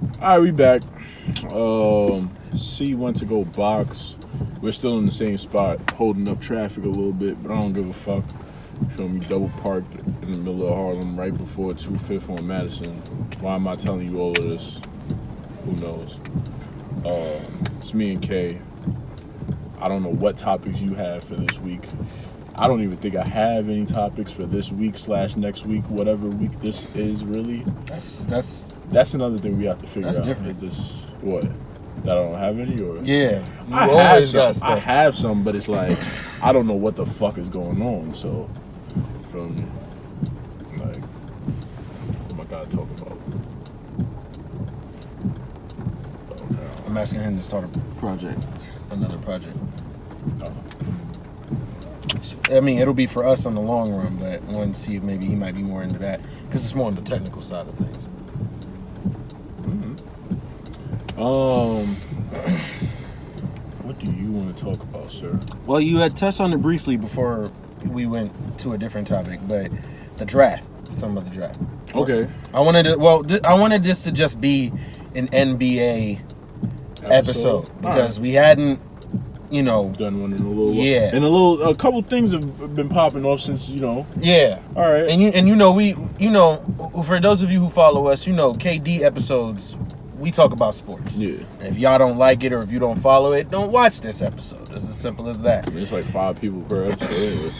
All right, we back. C went to go box. We're still in the same spot, holding up traffic a little bit, but I don't give a fuck. You feel me? Double parked in the middle of Harlem, right before 25th on Madison. Why am I telling you all of this? Who knows? It's me and Kay. I don't know what topics you have for this week. I don't even think I have any topics for this week / next week, whatever week this is really. That's another thing we have to figure out. Different. Is this what? That I don't have any, or yeah, you I always have got some. I stuff. have some, but it's like I don't know what the fuck is going on. So, you feel me? Like, what am I gotta talk about? Okay. I'm asking him to start a project, another project. I mean, it'll be for us on the long run, but I want to see if maybe he might be more into that because it's more on the technical side of things. What do you want to talk about, sir? Well, you had touched on it briefly before we went to a different topic, but the draft. Talking about the draft. Okay. I wanted this to just be an NBA episode because we hadn't, done one in a little while. Yeah. And a couple things have been popping off since, Yeah. All right. And for those of you who follow us, KD episodes, we talk about sports. Yeah. If y'all don't like it or if you don't follow it, don't watch this episode. It's as simple as that. I mean, it's like 5 people per episode.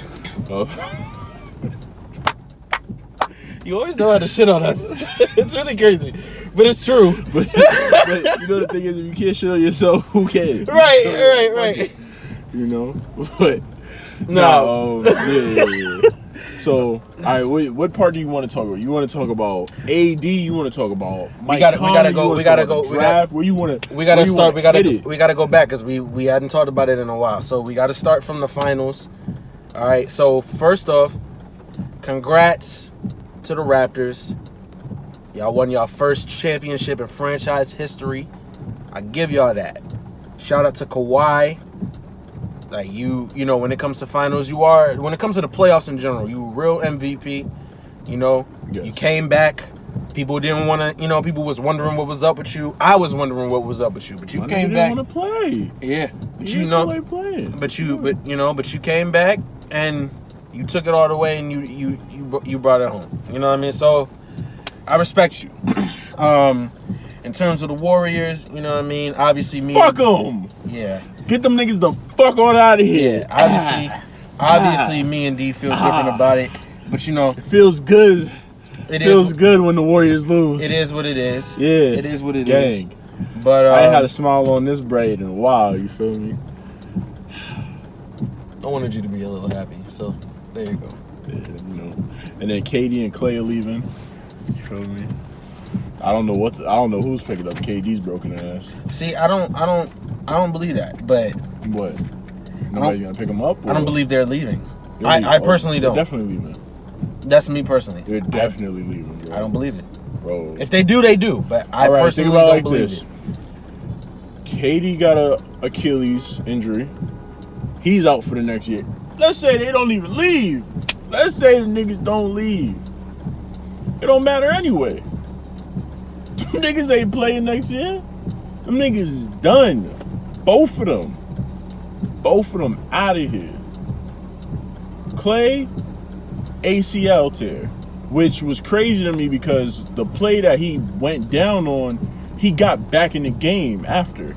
You always know how to shit on us. It's really crazy. But it's true. But the thing is, if you can't shit on yourself, who cares? Right. But no. Yeah. So, all right, what part do you want to talk about? You want to talk about AD? You want to talk about Mike? We gotta go. Draft? Where you want to? We gotta start. We gotta go back because we hadn't talked about it in a while. So we gotta start from the finals. All right. So first off, congrats to the Raptors. Y'all won y'all first championship in franchise history. I give y'all that. Shout out to Kawhi. Like when it comes to finals, when it comes to the playoffs in general, you real MVP. Yes. You came back. People didn't want to, people was wondering what was up with you. I was wondering what was up with you, but you came back. Want to play? Yeah, but playing. you came back and you took it all the way and you brought it home. You know what I mean? So I respect you. In terms of the Warriors, you know what I mean? Obviously, fuck them. Yeah. Get them niggas the fuck on out of here. Yeah, obviously, me and D feel different about it, but it feels good. It feels good when the Warriors lose. It is what it is. Yeah, it is what it is. But I ain't had a smile on this braid in a while. You feel me? I wanted you to be a little happy, so there you go. Yeah, and then Katie and Clay are leaving. You feel me? I don't know who's picking up KD's broken ass. See, I don't believe that. But what? Nobody's gonna pick them up? Or? I don't believe they're leaving. I personally don't. They're definitely leaving. That's me personally. They're definitely leaving, bro. I don't believe it, bro. If they do, they do. But I personally don't believe it. KD got a Achilles injury. He's out for the next year. Let's say they don't even leave. Let's say the niggas don't leave. It don't matter anyway. Them niggas ain't playing next year. Them niggas is done. Both of them out of here. Clay, ACL tear, which was crazy to me because the play that he went down on, he got back in the game after.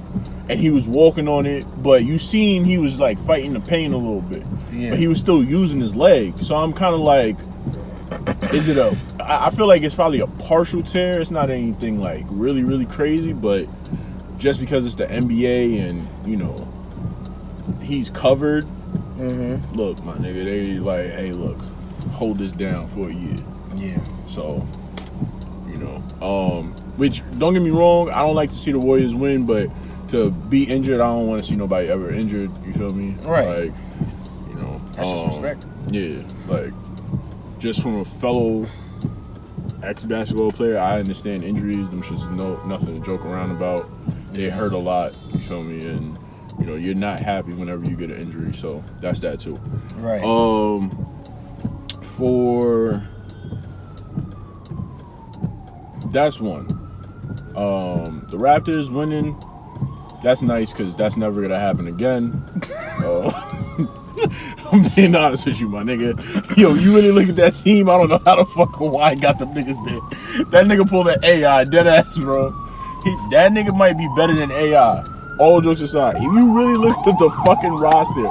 And he was walking on it, but you seen he was like fighting the pain a little bit. Yeah. But he was still using his leg. So I'm kind of like, I feel like it's probably a partial tear. It's not anything like really, really crazy, but just because it's the NBA and, he's covered. Mm-hmm. Look, my nigga, they like, hey, look, hold this down for a year. Yeah. So, which, don't get me wrong, I don't like to see the Warriors win, but to be injured, I don't want to see nobody ever injured. You feel me? Right. Like, that's just respect. Yeah, like, just from a fellow ex-basketball player, I understand injuries. Them shit's nothing to joke around about. They hurt a lot. You feel me? And you're not happy whenever you get an injury. So that's that too. Right. That's one. The Raptors winning, that's nice because that's never gonna happen again. I'm being honest with you, my nigga. Yo, you really look at that team, I don't know how the fuck Kawhi got them niggas there. That nigga pulled an AI, dead ass, bro. That nigga might be better than AI. All jokes aside, if you really look at the fucking roster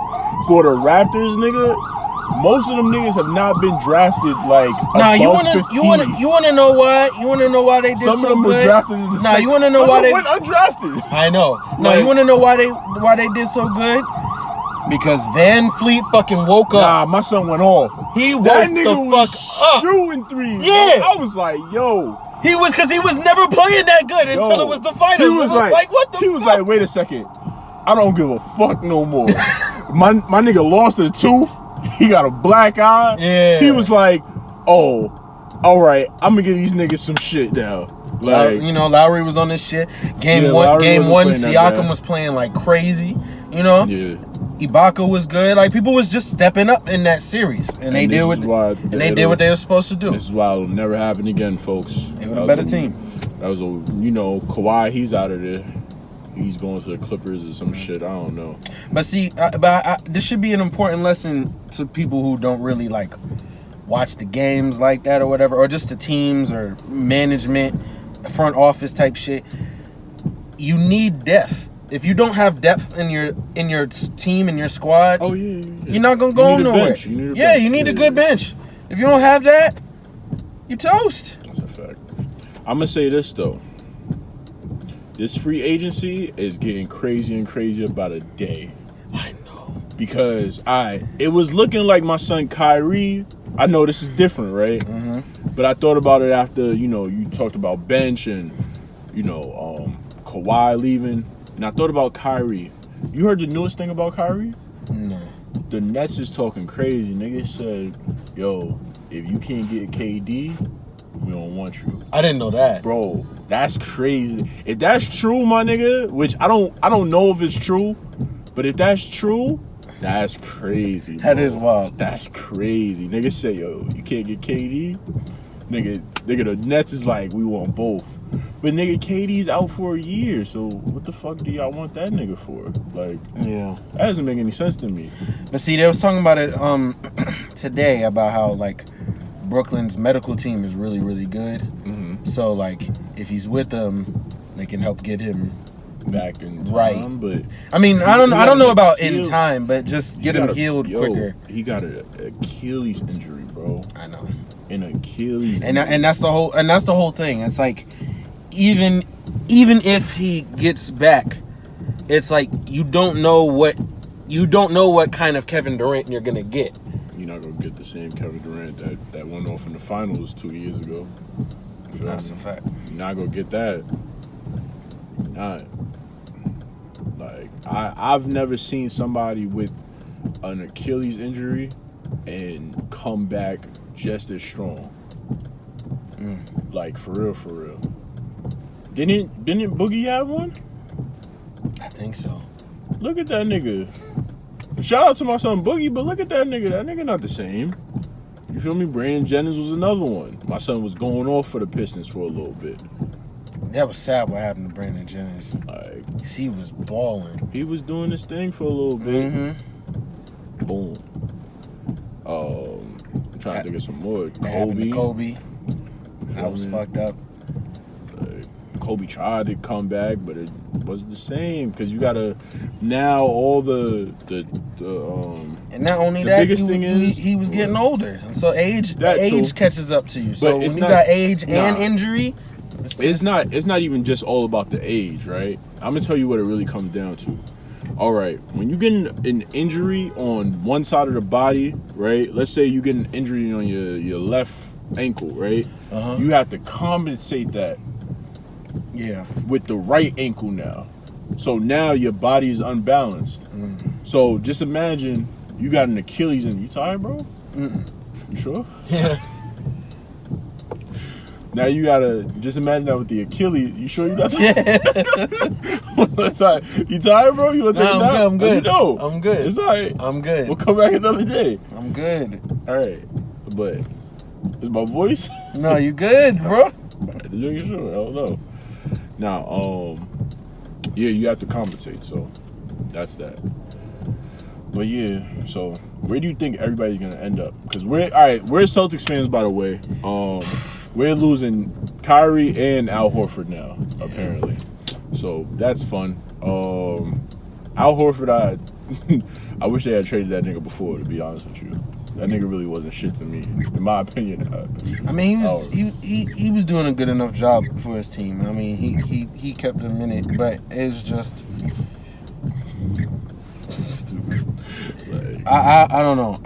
for the Raptors, nigga, most of them niggas have not been drafted like Nah, above 15. you wanna know why? You wanna know why they did Some so of them good? were drafted in the Nah, you wanna know some why of them they went undrafted. I know. No, Like- you wanna know why they did so good? Because Van Fleet fucking woke up. Nah, my son went off. He woke That the nigga fuck was up. shooting threes. Yeah. Bro. I was like, yo. He was never playing that good until Yo. it was the finals. He was It like, what the He was fuck? like, wait a second. I don't give a fuck no more. my nigga lost a tooth. He got a black eye. Yeah. He was like, oh, all right, I'm gonna give these niggas some shit now. Like, You know, Lowry was on this shit. Game Yeah, one, Lowry game wasn't one, playing that Siakam bad. was playing like crazy. You know, yeah. Ibaka was good. Like people was just stepping up in that series, and they this did is what why they did what they were supposed to do. This is why it'll never happen again, folks. They were a better team. That was Kawhi, he's out of there. He's going to the Clippers or some shit. I don't know. But see, this should be an important lesson to people who don't really like watch the games like that or whatever, or just the teams or management, front office type shit. You need depth. If you don't have depth in your team and your squad, Oh yeah. you're not gonna go You need a nowhere. bench. You need a Yeah, bench. you need a Yeah. good bench. If you don't have that, you're toast. That's a fact. I'm gonna say this though. This free agency is getting crazier and crazier by the day. I know. Because it was looking like my son Kyrie. I know this is different, right? Mm-hmm. But I thought about it after, you talked about bench and, Kawhi leaving. And I thought about Kyrie. You heard the newest thing about Kyrie? No. The Nets is talking crazy. Niggas said, yo, if you can't get KD, we don't want you. I didn't know that. Bro, that's crazy. If that's true, my nigga, which I don't know if it's true, but if that's true, that's crazy. That bro. is wild. That's crazy. Niggas say, yo, you can't get KD. Nigga, the Nets is like, we want both. But nigga, KD's out for a year, so what the fuck do y'all want that nigga for? Like, Yeah. that doesn't make any sense to me. But see, they was talking about it today about how like Brooklyn's medical team is really, really good. Mm-hmm. So like if he's with them, they can help get him Back in time, right. but I mean, He I don't got know an about in Achilles- time, but just get him healed quicker. He got an Achilles injury, bro. I know. An Achilles And injury. that's the whole thing. It's like even if he gets back, it's like you don't know what kind of Kevin Durant you're gonna get. You're not gonna get the same Kevin Durant that went off in the finals 2 years ago. You feel That's a me? fact. You're not gonna get that. Not. Like I've never seen somebody with an Achilles injury and come back just as strong. Like for real. Didn't Boogie have one? I think so. Look at that nigga. Shout out to my son Boogie, but look at that nigga. That nigga not the same. You feel me? Brandon Jennings was another one. My son was going off for the Pistons for a little bit. That was sad what happened to Brandon Jennings. Like, He was balling. he was doing this thing for a little bit. Mm-hmm. Boom. I'm trying to think of some more. That happened to Kobe. That was me? fucked up. Like, Kobe tried to come back, but it wasn't the same because you gotta now all the And not only The that, biggest thing is- he was getting older, and so age That too. catches up to you. So But when it's you not- got age and nah. injury, it's not even just all about the age, right? I'm gonna tell you what it really comes down to. All right, when you get an injury on one side of the body, right? Let's say you get an injury on your left ankle, right? Uh-huh. You have to compensate that Yeah. with the right ankle now. So now your body is unbalanced. So just imagine you got an Achilles and you tired, bro? Mm-mm. You sure? Yeah. Now you gotta just imagine that with the Achilles. You sure you got Yeah. tired? You tired, bro? You wanna take a nap? I'm good. Let me know. I'm good. It's alright. I'm good. We'll come back another day. I'm good. Alright. But is my voice? No, you good, bro? Just making sure. I don't know. Now, yeah, you have to compensate. So that's that. But yeah, so where do you think everybody's gonna end up? Because we're Celtics fans, by the way. We're losing Kyrie and Al Horford now, apparently. So that's fun. Al Horford, I wish they had traded that nigga before. To be honest with you, that nigga really wasn't shit to me, in my opinion. I mean, he was doing a good enough job for his team. I mean, he kept them in it, but it's just stupid. Like, I don't know.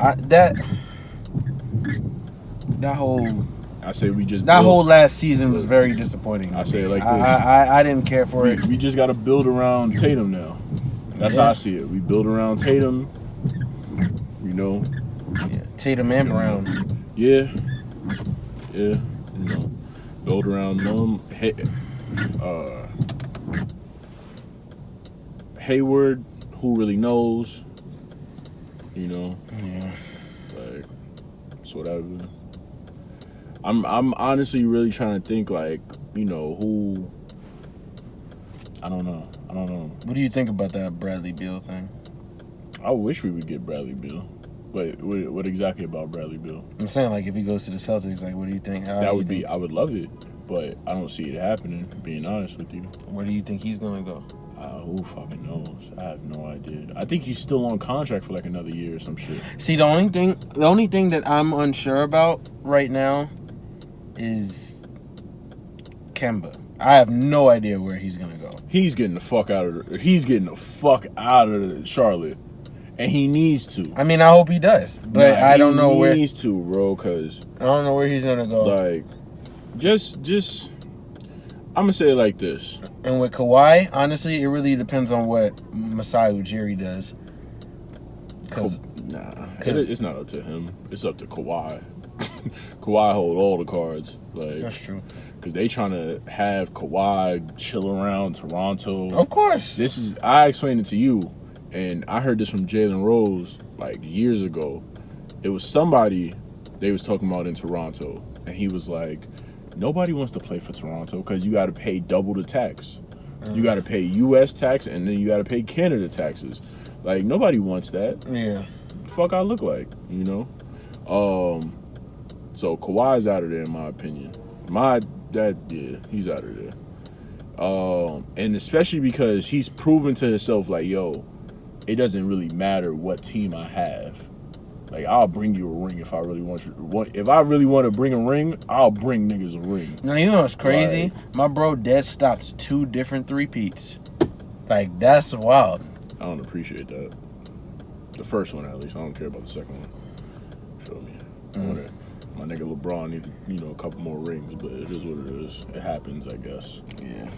That whole. I say we just that whole last season was very disappointing. I say it like this. I didn't care for it. We just got to build around Tatum now. That's how I see it. We build around Tatum. You know. Yeah, Tatum and Brown. Yeah. You know, build around them. Hayward, who really knows? You know. Yeah. Like, it's whatever. I'm honestly really trying to think, like, you know, who. I don't know. What do you think about that Bradley Beal thing? I wish we would get Bradley Beal. Wait, what exactly about Bradley Beal? I'm saying, like, if he goes to the Celtics, like, what do you think? I would love it, but I don't see it happening, being honest with you. Where do you think he's going to go? Who fucking knows? I have no idea. I think he's still on contract for like another year or some shit. See, the only thing that I'm unsure about right now is Kemba. I have no idea where he's gonna go. He's getting the fuck out of Charlotte, and he needs to. I mean, I hope he does, but I don't know where. He needs to, bro, because I don't know where he's gonna go. Like, just I'm gonna say it like this. And with Kawhi, honestly, it really depends on what Masai Ujiri does. It's not up to him. It's up to Kawhi. Kawhi hold all the cards. Like, that's true. Because they trying to have Kawhi chill around Toronto. Of course. I explained it to you, and I heard this from Jalen Rose like years ago. It was somebody they was talking about in Toronto, and he was like, nobody wants to play for Toronto because you got to pay double the tax. You got to pay U.S. tax, and then you got to pay Canada taxes. Like, nobody wants that. Yeah. The fuck I look like, you know? So Kawhi's out of there, in my opinion. He's out of there. And especially because he's proven to himself, like, yo, it doesn't really matter what team I have. Like, I'll bring you a ring if I really want you. If I really want to bring a ring, I'll bring niggas a ring. Now, you know what's crazy? Like, my bro dead stopped 2 different three-peats. Like, that's wild. I don't appreciate that. The first one, at least. I don't care about the second one. Feel me? My nigga LeBron needed, a couple more rings, but it is what it is. It happens, I guess. Yeah.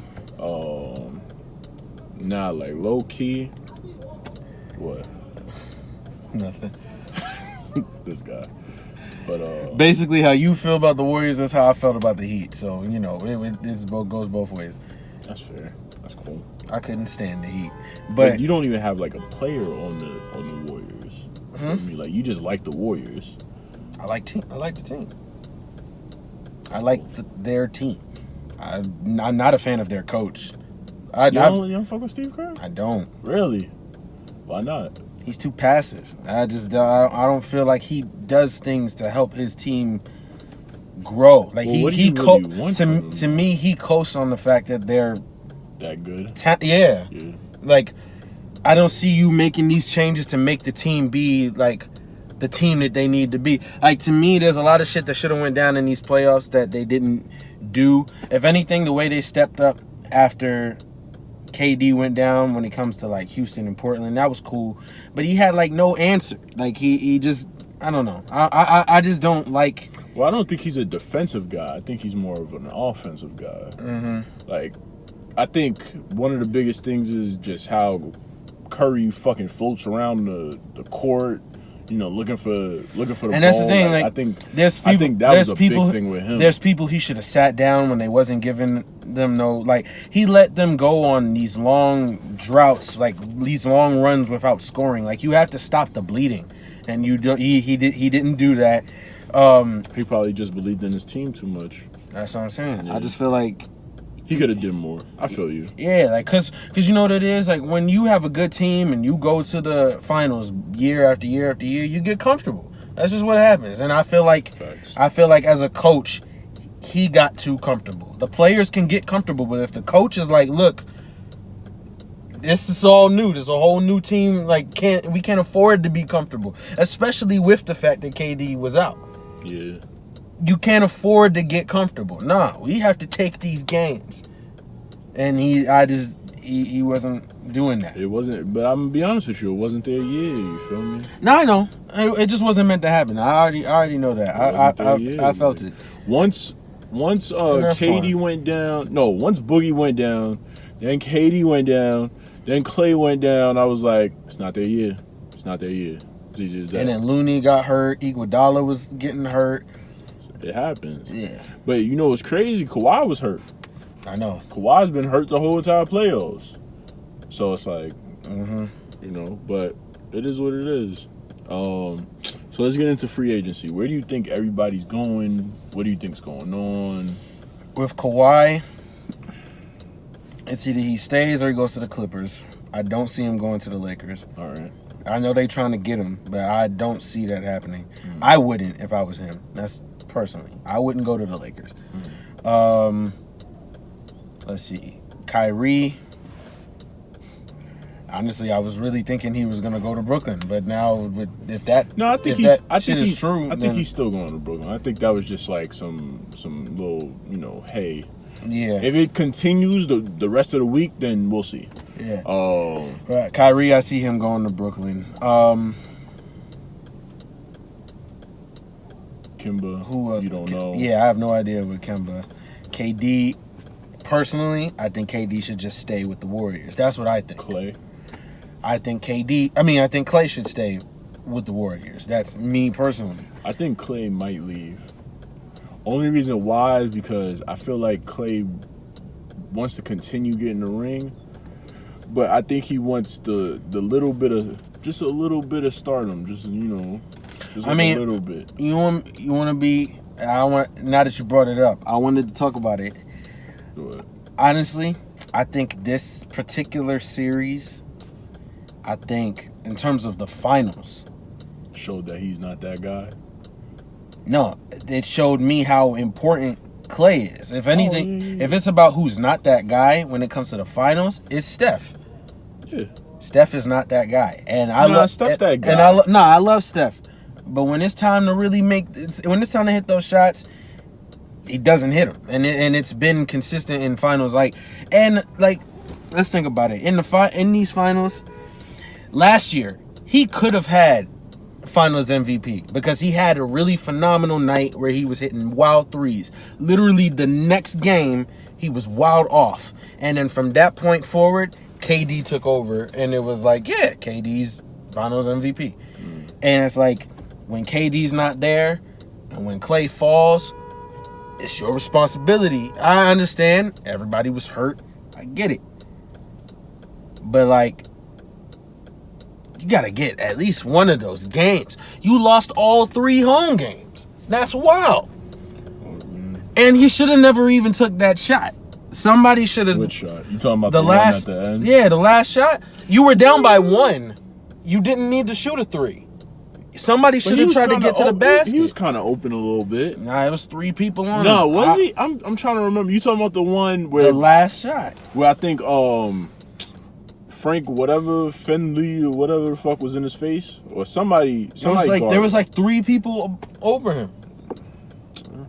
Nah, like, low-key. What? Nothing. This guy. But basically, how you feel about the Warriors, that's how I felt about the Heat. So, it goes both ways. That's fair. That's cool. I couldn't stand the Heat, but you don't even have like a player on the Warriors. I mean, like, you just like the Warriors. I like the team. I like their team. I'm not a fan of their coach. You don't fuck with Steve Kerr? I don't. Really? Why not? He's too passive. I don't feel like he does things to help his team grow. Like, to me, he coasts on the fact that they're that good. Yeah. Like, I don't see you making these changes to make the team be like the team that they need to be. Like, to me, there's a lot of shit that should have went down in these playoffs that they didn't do. If anything, the way they stepped up after KD went down when it comes to like Houston and Portland, that was cool. But he had like no answer. Like, he just, I don't know. I just don't like. Well, I don't think he's a defensive guy. I think he's more of an offensive guy. Mm-hmm. Like, I think one of the biggest things is just how Curry fucking floats around the court, looking for the ball. And that's the thing. Like, I think that was a big thing with him. There's people he should have sat down when they wasn't giving them no. Like, he let them go on these long droughts, like these long runs without scoring. Like, you have to stop the bleeding, and you don't. He didn't do that. He probably just believed in his team too much. That's what I'm saying. Yeah. I just feel like He could have did more. I feel you. Yeah, like cause you know what it is. Like when you have a good team and you go to the finals year after year after year, you get comfortable. That's just what happens. And I feel like as a coach, he got too comfortable. The players can get comfortable, but if the coach is like, look, this is all new. There's a whole new team. Like we can't afford to be comfortable, especially with the fact that KD was out. Yeah. You can't afford to get comfortable. Nah, we have to take these games. And he wasn't doing that. It wasn't, but I'm gonna be honest with you, it wasn't their year. You feel me? No, I know. It just wasn't meant to happen. I already know that. I felt it. Once KD went down. No, once Boogie went down, then KD went down, then Clay went down. I was like, it's not their year. It's not their year. And then Looney got hurt. Iguodala was getting hurt. It happens. Yeah. But you know what's crazy? Kawhi was hurt. I know. Kawhi's been hurt the whole entire playoffs. So it's like, you know, but it is what it is. So let's get into free agency. Where do you think everybody's going? What do you think's going on? With Kawhi, it's either he stays or he goes to the Clippers. I don't see him going to the Lakers. All right. I know they're trying to get him, but I don't see that happening. I wouldn't if I was him. That's personally. I wouldn't go to the Lakers. Let's see. Kyrie. Honestly, I was really thinking he was gonna go to Brooklyn, but now if that is true, I think he's still going to Brooklyn. I think that was just like some little, you know, hey. Yeah. If it continues the rest of the week, then we'll see. Yeah. Right. Kyrie, I see him going to Brooklyn. Kemba. Who else? You don't know. Yeah, I have no idea with Kemba. KD. Personally, I think KD should just stay with the Warriors. That's what I think. Clay. I think Clay should stay with the Warriors. That's me personally. I think Clay might leave. Only reason why is because I feel like Clay wants to continue getting the ring, but I think he wants the little bit of just a little bit of stardom, just a little bit. You want to be. Now that you brought it up, I wanted to talk about it. Honestly, I think this particular series, in terms of the finals, showed that he's not that guy. No, it showed me how important Clay is. If anything, if it's about who's not that guy when it comes to the finals, it's Steph. Yeah. Steph is not that guy. And I love Steph's that guy. And I love Steph. But when it's time to really when it's time to hit those shots, he doesn't hit them. And it's been consistent in finals. Let's think about it. In these finals, last year, he could have had finals MVP because he had a really phenomenal night where he was hitting wild threes. Literally the next game, he was wild off. And then from that point forward, KD took over and it was like, yeah, KD's finals MVP. And it's like when KD's not there and when Clay falls, it's your responsibility. I understand everybody was hurt. I get it. But you gotta get at least one of those games. You lost all 3 home games. That's wild. And he should have never even took that shot. Somebody should have. Which shot? You talking about the last one at the end? Yeah, the last shot. You were down by 1. You didn't need to shoot a 3. Somebody should have tried to get to the basket. He was kind of open a little bit. Nah, it was 3 people on him. No, was he? I'm trying to remember. You talking about the one where the last shot? Where I think Frank Finley or whatever the fuck was in his face, or somebody there was 3 people over him.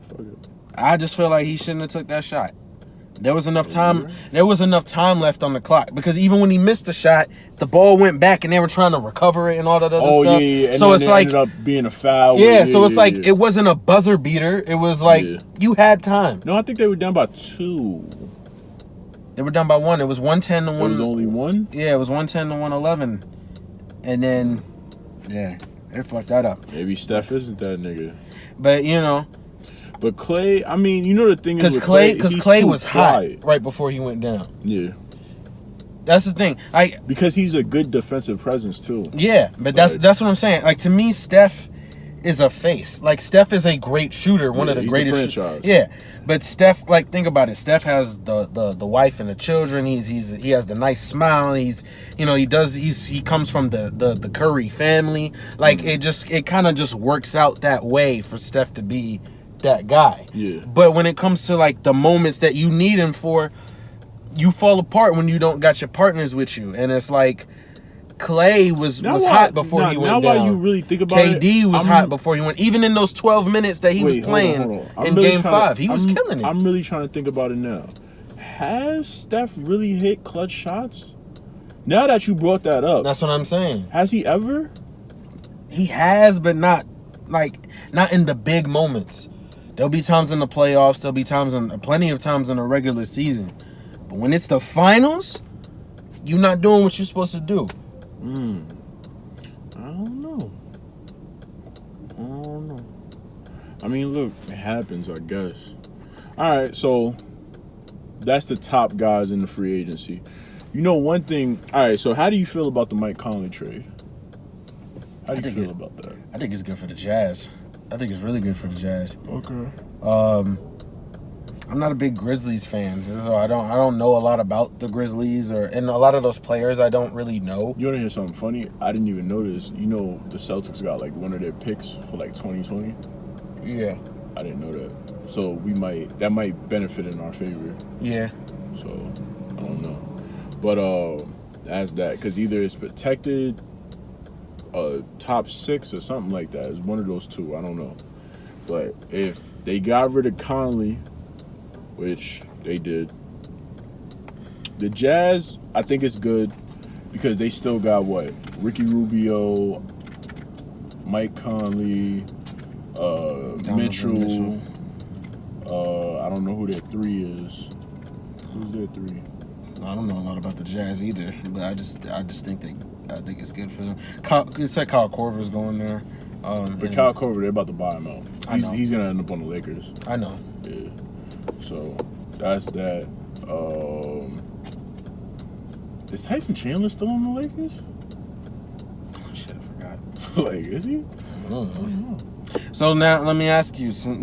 Fuck it. I just feel like he shouldn't have took that shot. There was enough time. There was enough time left on the clock because even when he missed the shot, the ball went back and they were trying to recover it and all that other stuff. Yeah. And so it's ended up being a foul. Yeah. So it's it wasn't a buzzer beater. It was you had time. No, I think they were down by 2. They were down by 1. It was 110 to 1. It was only 1. Yeah, it was 110 to 111, and then they fucked that up. Maybe Steph isn't that nigga. But But Clay, I mean, you know the thing is because Clay was hot right before he went down. Yeah, that's the thing. Because he's a good defensive presence too. Yeah, but that's what I'm saying. To me, Steph is a face. Like Steph is a great shooter, one of the he's greatest. the franchise. Yeah, but Steph, like, think about it. Steph has the wife and the children. He has the nice smile. He comes from the Curry family. Like it kind of just works out that way for Steph to be that guy. Yeah. But when it comes to like the moments that you need him for, you fall apart when you don't got your partners with you, and it's like. Clay was hot before he went down. Now, while you really think about KD was hot before he went. Even in those 12 minutes that he was playing in Game 5, he was killing it. I'm really trying to think about it now. Has Steph really hit clutch shots? Now that you brought that up. That's what I'm saying. Has he ever? He has, but not in the big moments. There'll be times in the playoffs. There'll be plenty of times in the regular season. But when it's the finals, you're not doing what you're supposed to do. I don't know. I mean, look, it happens, I guess. All right, so that's the top guys in the free agency. You know, one thing. All right, so how do you feel about the Mike Conley trade? How do you feel about that? I think it's good for the Jazz. I think it's really good for the Jazz. Okay. I'm not a big Grizzlies fan, so I don't know a lot about the Grizzlies and a lot of those players I don't really know. You want to hear something funny? I didn't even notice. You know, the Celtics got like one of their picks for like 2020. Yeah. I didn't know that. So that might benefit in our favor. Yeah. So I don't know, but that's that because either it's protected, top 6 or something like that. It's one of those two. I don't know, but if they got rid of Conley, which they did, the Jazz, I think it's good because they still got what? Ricky Rubio, Mike Conley, Mitchell. I don't know who their 3 is. Who's their 3? I don't know a lot about the Jazz either, but I just think it's good for them. It said Kyle Korver's going there. But Kyle Korver, they're about to buy him out. He's gonna end up on the Lakers. I know. Yeah. So that's that. Is Tyson Chandler still on the Lakers? Shit, I forgot. Like, is he? I don't know. So now let me ask you, since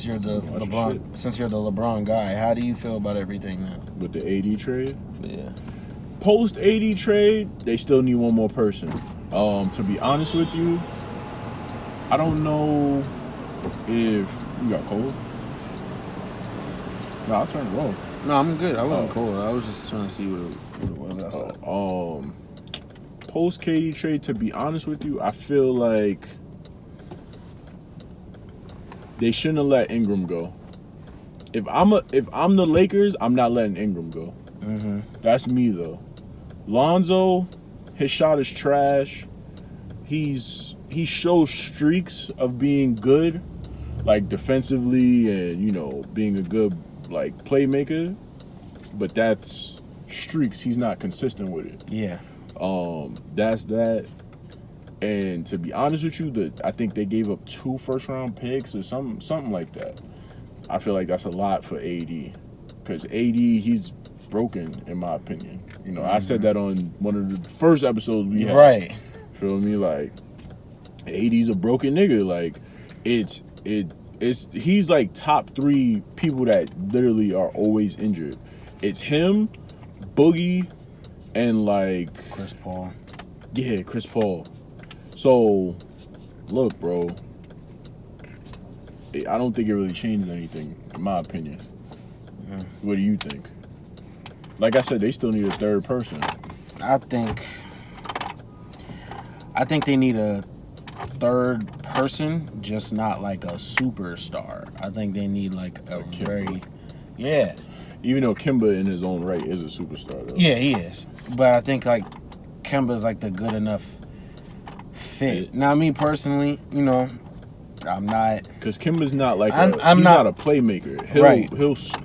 you're the LeBron guy, how do you feel about everything now? With the AD trade? Yeah. Post AD trade, they still need one more person. To be honest with you, I don't know if you got cold. No, I'll turn it off. No, I'm good. I wasn't cold. I was just trying to see what it was outside. Post KD trade, to be honest with you, I feel like they shouldn't have let Ingram go. If I'm the Lakers, I'm not letting Ingram go. Mm-hmm. That's me though. Lonzo, his shot is trash. He shows streaks of being good, like defensively and being a good like playmaker, but that's streaks. He's not consistent with it. Yeah. That's that. And to be honest with you, I think they gave up 2 first-round picks or something like that. I feel like that's a lot for AD, because AD, he's broken in my opinion. I said that on one of the first episodes we had. Right. Feel me? Like, AD's a broken nigga. Like, he's like top 3 people that literally are always injured. It's him, Boogie, and like Chris Paul. Yeah, Chris Paul. So, look, bro. I don't think it really changes anything, in my opinion. Mm. What do you think? Like I said, they still need a third person. I think they need a third person, just not like a superstar. I think they need like a very, yeah. Even though Kemba in his own right is a superstar, though. Yeah, he is. But I think like Kemba's like the good enough fit. Now, me personally, I'm not, because Kemba's not like I'm he's not a playmaker. Right.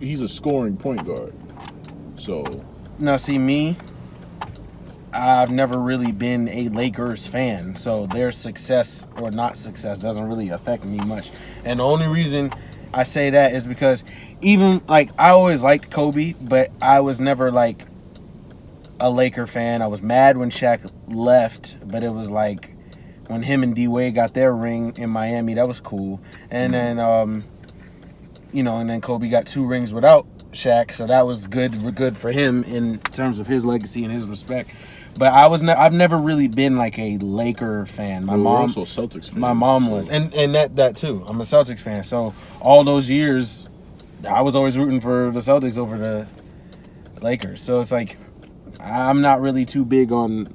He's a scoring point guard. So now see me, I've never really been a Lakers fan, so their success or not success doesn't really affect me much. And the only reason I say that is because even like I always liked Kobe, but I was never like a Laker fan. I was mad when Shaq left, but it was like when him and D Wade got their ring in Miami. That was cool. And then and then Kobe got 2 rings without Shaq, so that was good for him in terms of his legacy and his respect. But I've never really been like a Laker fan. My mom also Celtics fans. My mom was, and that too. I'm a Celtics fan. So all those years, I was always rooting for the Celtics over the Lakers. So it's like I'm not really too big on,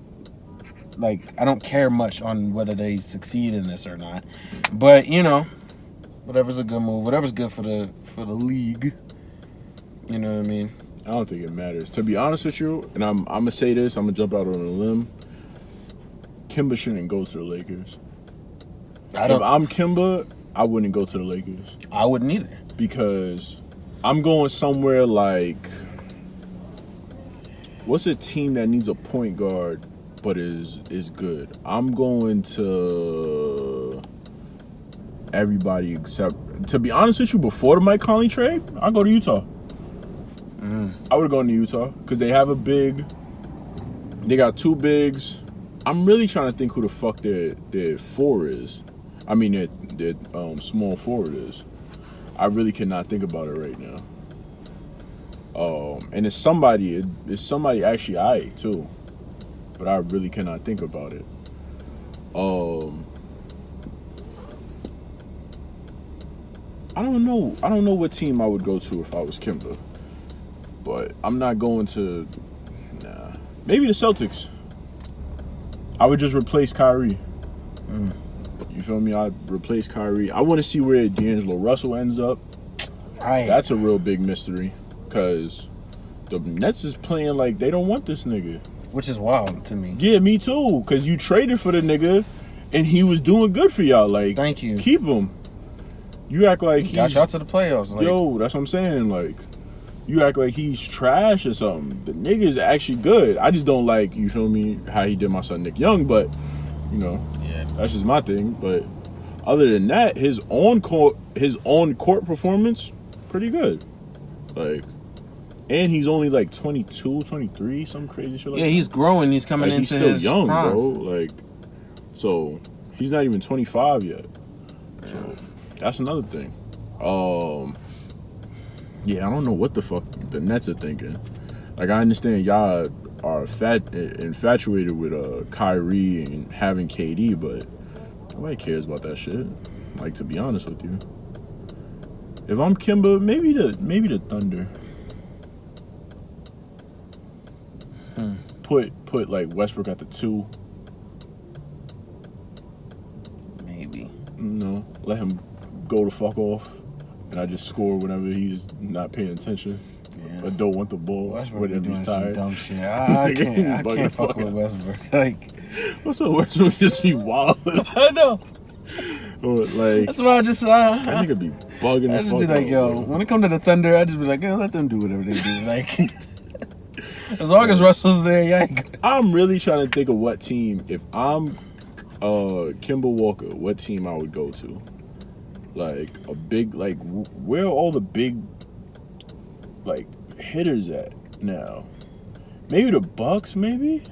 like, I don't care much on whether they succeed in this or not. But whatever's a good move, whatever's good for the league. You know what I mean? I don't think it matters. To be honest with you, and I'm gonna say this, I'm gonna jump out on a limb. Kimba shouldn't go to the Lakers. If I'm Kimba, I wouldn't go to the Lakers. I wouldn't either. Because I'm going somewhere like, what's a team that needs a point guard but is good? I'm going to everybody except, to be honest with you, before the Mike Conley trade, I'll go to Utah. I would have gone to Utah because they have they got 2 bigs. I'm really trying to think who the fuck their 4 is. I mean, their small forward is. I really cannot think about it right now. And it's somebody actually alright too, but I really cannot think about it. I don't know what team I would go to if I was Kimba. But I'm not going to. Nah. Maybe the Celtics. I would just replace Kyrie. You feel me? I'd replace Kyrie. I want to see where D'Angelo Russell ends up. That's a real big mystery. Because the Nets is playing like they don't want this nigga. Which is wild to me. Yeah, me too. Because you traded for the nigga and he was doing good for y'all. Like, thank you. Keep him. You act like he got y'all to the playoffs. Like, yo, that's what I'm saying. Like, you act like he's trash or something. The nigga is actually good. I just don't like, you feel me, how he did my son Nick Young, but, yeah, that's just my thing. But other than that, his on-court performance, pretty good. Like, and he's only like 22, 23, some crazy shit like that. Yeah, he's growing. He's coming into his He's still young, prime. bro. Like, so he's not even 25 yet. So that's another thing. Yeah, I don't know what the fuck the Nets are thinking. Like, I understand y'all are infatuated with Kyrie and having KD, but nobody cares about that shit. Like, to be honest with you, if I'm Kimba, maybe the Thunder. Put like Westbrook at the 2. Maybe. Let him go the fuck off. And I just score whenever he's not paying attention. Yeah. Or don't want the ball. Westbrook whenever he's tired. Dumb shit. I can't fuck with Westbrook. Like, what's up, Westbrook? Just be wild. I know. Or like, that's why I just I think it'd be bugging. I just be like, yo, when it come to the Thunder, I just be like, yo, let them do whatever they do. Like, as long as Russell's there, yeah. I'm really trying to think of what team. If I'm Kemba Walker, what team I would go to. Like a big, like, where are all the big, like, hitters at now? Maybe the Bucks, maybe?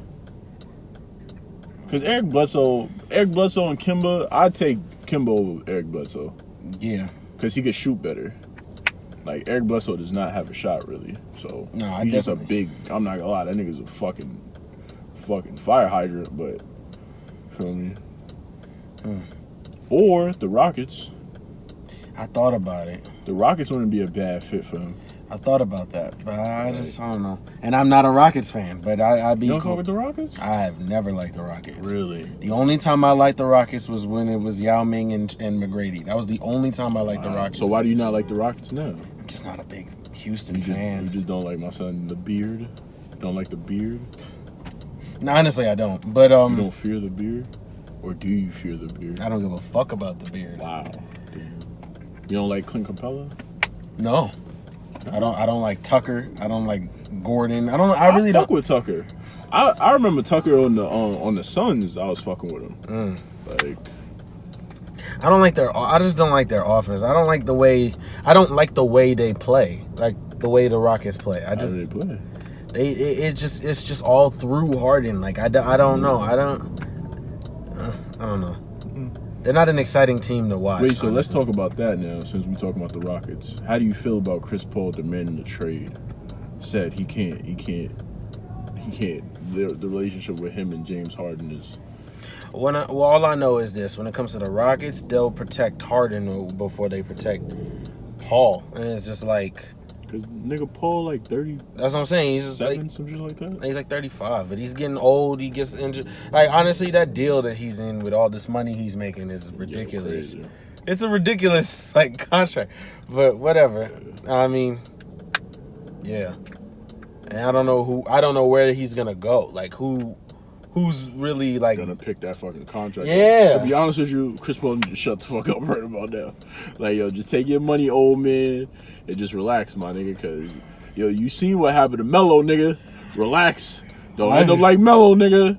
Because Eric Bledsoe and Kemba, I'd take Kemba over Eric Bledsoe. Yeah. Because he could shoot better. Like, Eric Bledsoe does not have a shot, really. So, no, he's just a big, I'm not gonna lie, that nigga's a fucking fire hydrant, but, feel me? Or the Rockets. I thought about it. The Rockets wouldn't be a bad fit for him. I thought about that, but I don't know. And I'm not a Rockets fan, but I'd be You don't cool. fuck with the Rockets? I have never liked the Rockets. Really? The only time I liked the Rockets was when it was Yao Ming and McGrady. That was the only time I liked the Rockets. So why do you not like the Rockets now? I'm just not a big Houston fan. You just don't like my son, the beard? Don't like the beard? No, honestly, I don't. But You don't fear the beard? Or do you fear the beard? I don't give a fuck about the beard. Wow. Do you? You don't like Clint Capella? No. I don't like Tucker. I don't like Gordon. I really don't fuck with Tucker. I remember Tucker on the Suns. I was fucking with him. Like, I just don't like their offense. I don't like the way they play. Like the way the Rockets play. how do they play? It's just all through Harden. Like I don't know. I don't know. They're not an exciting team to watch. Wait, so honestly. let's talk about that now, since we're talking about the Rockets. How do you feel about Chris Paul demanding a trade? Said he can't. The relationship with him and James Harden is... All I know is this. When it comes to the Rockets, they'll protect Harden before they protect Paul. And it's just like... Because nigga Paul like 30... That's what I'm saying. He's just like... some shit like that? He's like 35, but he's getting old. He gets injured. Like, honestly, that deal that he's in with all this money he's making is ridiculous. Yeah, It's a ridiculous, like, contract. But whatever. I mean, yeah. And I don't know where he's going to go. Like, who's really, like... Gonna pick that fucking contract. Yeah. To be honest with you, Chris Paul need to shut the fuck up right about now. Like, yo, just take your money, old man, and just relax, my nigga, because, yo, you seen what happened to Melo, nigga. Relax. Don't end up like Melo, nigga.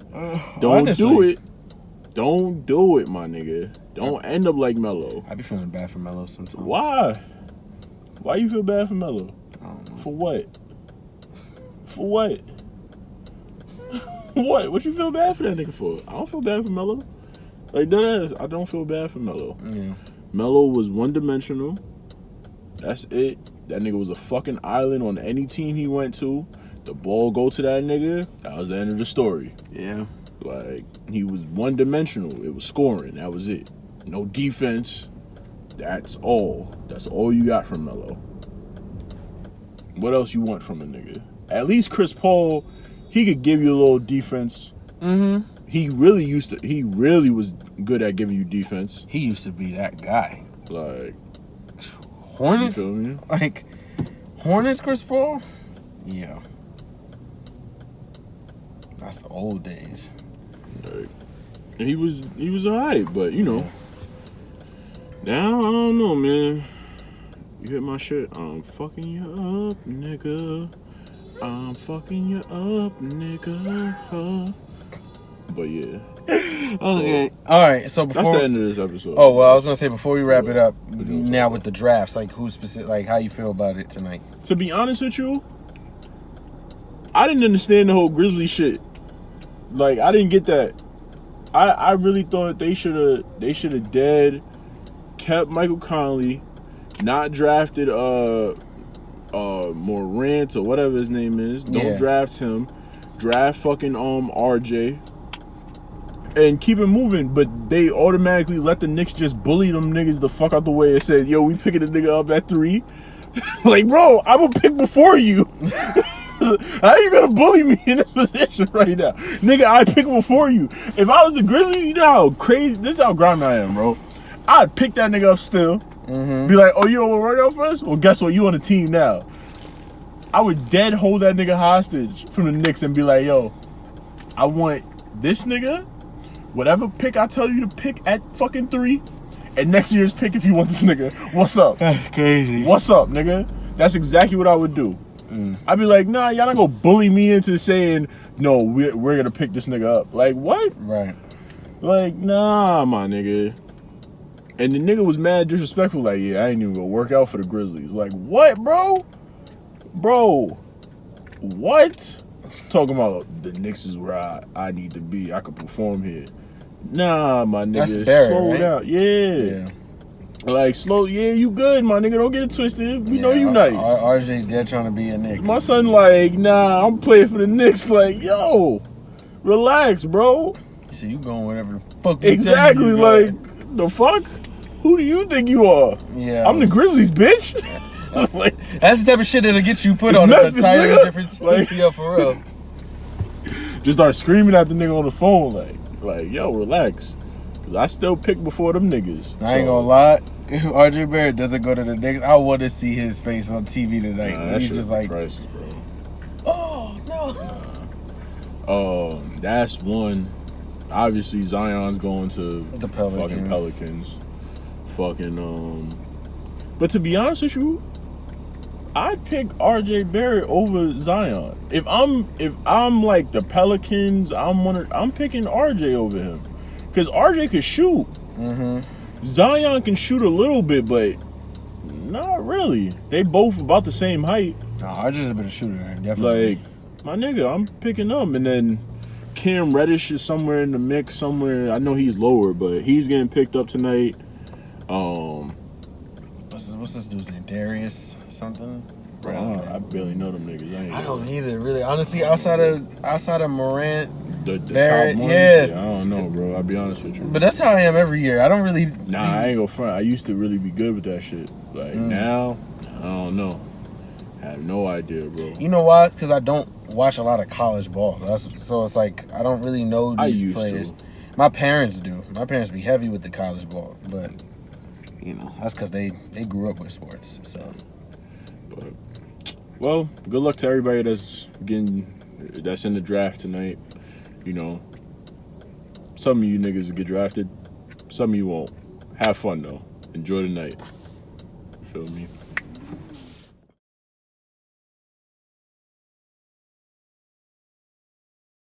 Don't do it. Don't do it, my nigga. Don't end up like Melo. I be feeling bad for Melo sometimes. Why? Why you feel bad for Melo? I don't know. For what? For what? What you feel bad for that nigga for? I don't feel bad for Melo. Like, that ass, I don't feel bad for Melo. Yeah. Melo was one-dimensional. That's it. That nigga was a fucking island on any team he went to. The ball go to that nigga. That was the end of the story. Yeah. Like, he was one-dimensional. It was scoring. That was it. No defense. That's all. That's all you got from Melo. What else you want from a nigga? At least Chris Paul, he could give you a little defense. Mm-hmm. He really was good at giving you defense. He used to be that guy. Like, Hornets? you feel me? Like, Hornets, Chris Paul? Yeah. That's the old days. Like, he was alright, but you know. Now I don't know, man. You hit my shit. I'm fucking you up, nigga. I'm fucking you up, nigga. But yeah. Okay. All right. So before That's the end of this episode. Oh well, I was gonna say before we wrap it up. What you gonna Now say? with the drafts, like who's specific? Like how you feel about it tonight? To be honest with you, I didn't understand the whole Grizzly shit. Like, I didn't get that. I really thought they should have dead kept Michael Conley, not drafted Morant or whatever his name is. Don't Yeah. draft him. Draft fucking RJ. And keep it moving, but they automatically let the Knicks just bully them niggas the fuck out the way and said, yo, we picking the nigga up at 3. Like, bro, I'm gonna pick before you. How you gonna bully me in this position right now? Nigga, I pick before you. If I was the Grizzlies, you know how crazy, this is how grimy I am, bro. I'd pick that nigga up still. Mm-hmm. Be like, oh, you don't want to run out first? Well, guess what? You on the team now. I would dead hold that nigga hostage from the Knicks and be like, yo, I want this nigga, whatever pick I tell you to pick at fucking 3, and next year's pick if you want this nigga. What's up? That's crazy. What's up, nigga? That's exactly what I would do. I'd be like, nah, y'all not gonna bully me into saying, no, we're gonna pick this nigga up. Like, what? Right. Like, nah, my nigga. And the nigga was mad disrespectful, like, yeah, I ain't even gonna work out for the Grizzlies. Like, what, bro? Bro, what? Talking about the Knicks is where I need to be. I can perform here. Nah, my nigga. That's Barrett, slow right? down. Yeah. Like, slow. Yeah, you good, my nigga. Don't get it twisted. We know you nice. RJ dead trying to be a Knick. My son like, nah, I'm playing for the Knicks. Like, yo, relax, bro. So you going whatever the fuck you Exactly, tell you, like, the fuck? Who do you think you are? Yeah. I'm the Grizzlies, bitch. Like, that's the type of shit that'll get you put It's on Memphis, a entire nigga. different team. Like- Yeah, for real. just start screaming at the nigga on the phone, like, yo, relax. Cause I still pick before them niggas. I ain't gonna lie. If RJ Barrett doesn't go to the Knicks, I want to see his face on TV tonight. Nah, that He's shit just be like, priceless, bro. oh no. That's one. Obviously, Zion's going to The Pelicans. Fucking Pelicans. Fucking But to be honest with you, I'd pick RJ Barrett over Zion. If I'm like the Pelicans, I'm picking RJ over him. Cause RJ could shoot. Mm-hmm. Zion can shoot a little bit, but not really. They both about the same height. No, RJ's a better shooter, definitely. Like, my nigga, I'm picking them. And then Cam Reddish is somewhere in the mix. Somewhere, I know he's lower, but he's getting picked up tonight. What's this dude's name? Darius something? Bro, I barely know them niggas. I don't either, really. Honestly, outside of Morant, the Barrett, top ones, yeah. I don't know, bro. I'll be honest with you. But that's how I am every year. I don't really. Nah, I ain't gonna front. I used to really be good with that shit. Like now, I don't know. I have no idea, bro. You know why? Because I don't watch a lot of college ball. So it's like I don't really know these players. My parents do. My parents be heavy with the college ball, but you know that's because they grew up with sports. So, but well, good luck to everybody that's in the draft tonight. You know, some of you niggas will get drafted, some of you won't. Have fun though. Enjoy the night. Feel me?